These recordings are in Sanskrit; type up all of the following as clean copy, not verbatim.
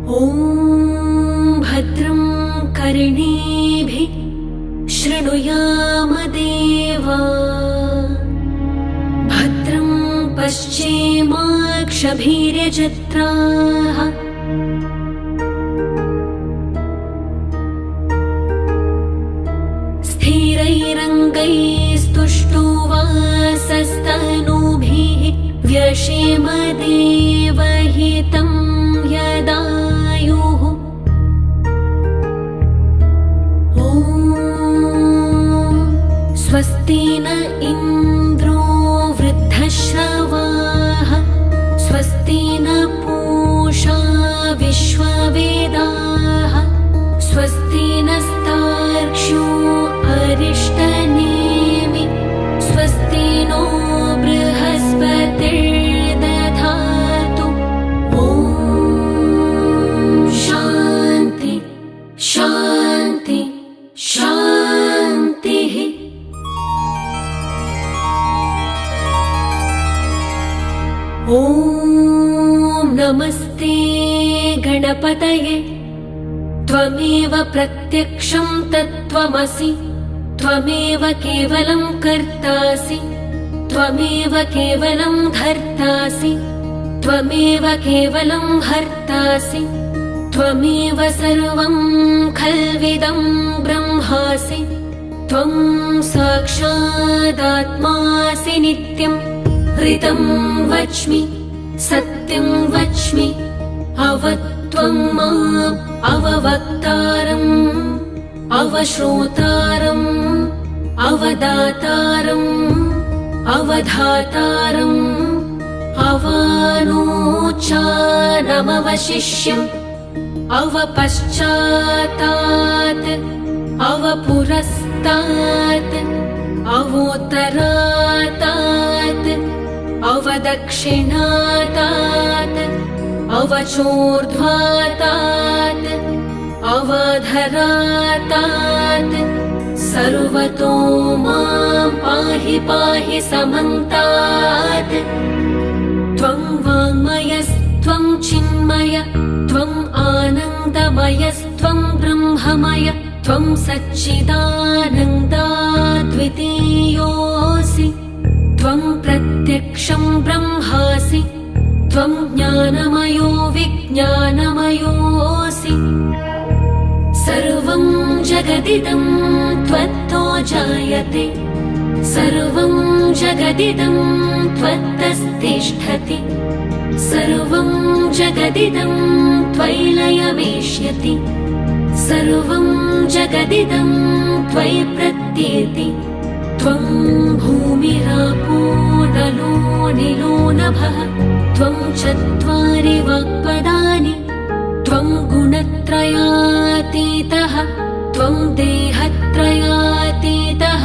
ॐ भद्रं कर्णेभिः शृणुयाम देवा भद्रं पश्येमाक्षभिर्यजत्राः स्थिरैरङ्गैस्तुष्टुवासस्तनूभिः व्यशेम देवहितं यदायुः। ॐ स्वस्ति न इन्द्रो वृद्धश्रवाः स्वस्ति न पूषा विश्ववेदाः स्वस्ति नस्तार्क्ष्यो अरिष्टनेमि स्वस्ति नो बृहस्पतिर्दधातु। ॐ शान्ति शान्ति शान्तिः। ॐ नमस्ते गणपतये त्वमेव प्रत्यक्षं तत्त्वमसि त्वमेव केवलं कर्तासि त्वमेव केवलं धर्तासि त्वमेव केवलं हर्तासि त्वमेव सर्वं खल्विदं ब्रह्मासि त्वं साक्षादात्मासि नित्यं हृतं वच्मि सत्यं वच्मि अवत्वं माम् अववक्तारम् अवश्रोतारम् अवदातारम् अवधातारम् अवानोचानमवशिष्यम् अवपश्चातात् अवपुरस्तात् अवोत्तरातात् अवदक्षिणातात् अवचोर्ध्वातात् अवधरातात् सर्वतो मां पाहि पाहि समन्तात्। त्वं वाङ्मयस्त्वं चिन्मय त्वं आनन्दमयस्त्वं ब्रह्ममय त्वं सच्चिदानन्दाद्वितीयोऽसि त्वं प्रत्यक्षं ब्रह्मासि त्वं ज्ञानमयो विज्ञानमयोऽसि सर्वं जगदिदं त्वत्तो जायते सर्वं जगदिदं त्वत्तस्तिष्ठति सर्वं जगदिदं त्वयि लयमेष्यति सर्वं जगदिदं त्वयि प्रत्येति त्वं भूमिरापो नलो निलो नभः त्वं चत्वारि वाक्पदानि त्वं गुणत्रयातीतः त्वं देहत्रयातीतः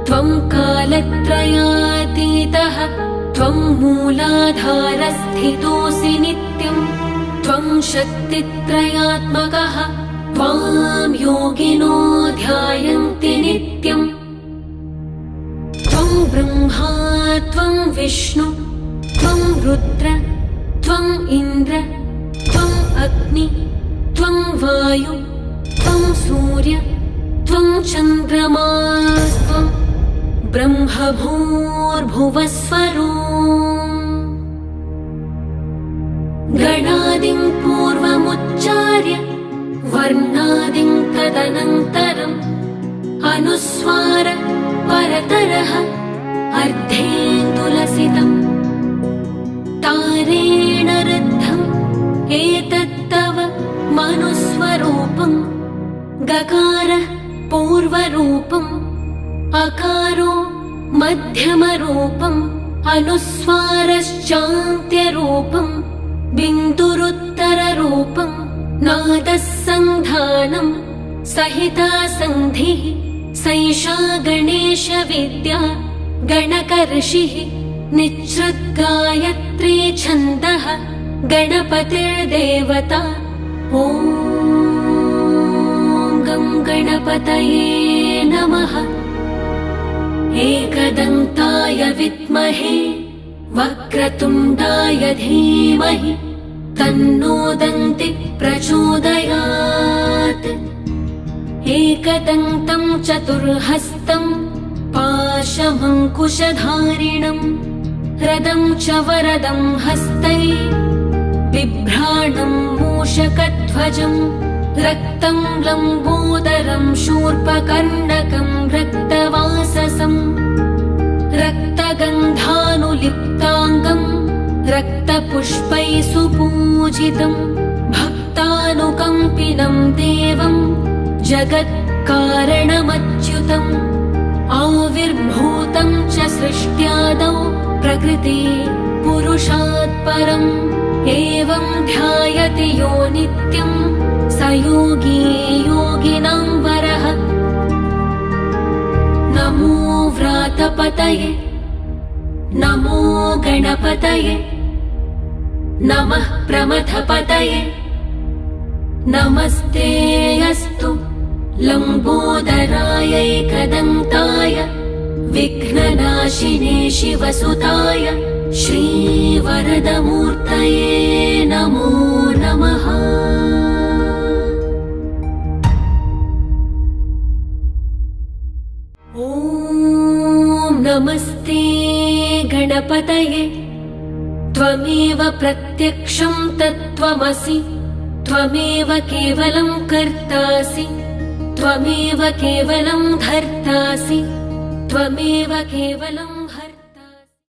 त्वं कालत्रयातीतः त्वं मूलाधारस्थितोऽसि नित्यं त्वं शक्तित्रयात्मकः त्वां योगिनो ध्यायन्ति नित्यम् त्वं ब्रह्मा त्वं विष्णु त्वं रुद्र त्वं इन्द्र त्वं अग्नि त्वं वायु त्वं सूर्य त्वं चन्द्रमास्त्वं ब्रह्मभूर्भुवस्वरो गणादिं पूर्वमुच्चार्य वर्णादिं तदनन्तरम् अनुस्वार परतरः अर्धेन्दुलसितम् तारेण रुद्धम् एतत्तव मनुस्वरूपम् गकारः पूर्वरूपम् अकारो मध्यमरूपम् अनुस्वारश्चान्त्यरूपम् बिन्दुरुत्तररूपम् नादः सन्धानम् सहिता सन्धिः सैषा गणेशविद्या गणकर्षिः निच्छ्रुतगायत्री छन्दः गणपतिर्देवता। ॐ गं गणपतये नमः। एकदन्ताय विद्महे वक्रतुण्डाय धीमहि तन्नोदन्ति प्रचोदयात्। एकदन्तं चतुर्हस्तं पाशमङ्कुशधारिणम् रदं च वरदं हस्तै बिभ्राणं मूषकध्वजं रक्तं लम्बोदरं शूर्पकर्णकं रक्तवाससं रक्तगन्धानुलिप्ताङ्गं रक्तपुष्पैः सुपूजितं भक्तानुकम्पिनं देवं जगत्कारणमच्युतम् आविर्भूतं च सृष्ट्यादौ प्रकृते पुरुषात् परम् एवं ध्यायति यो नित्यं स योगी योगिनां वरः। नमो व्रातपतये नमो गणपतये नमः प्रमथपतये नमस्ते अस्तु लम्बोदरायैकदन्ताय विघ्ननाशिने शिवसुताय श्रीवरदमूर्तये नमो नमः। ॐ नमस्ते गणपतये त्वमेव प्रत्यक्षं तत्त्वमसि त्वमेव केवलं कर्तासि त्वमेव केवलं धर्तासि त्वमेव केवलं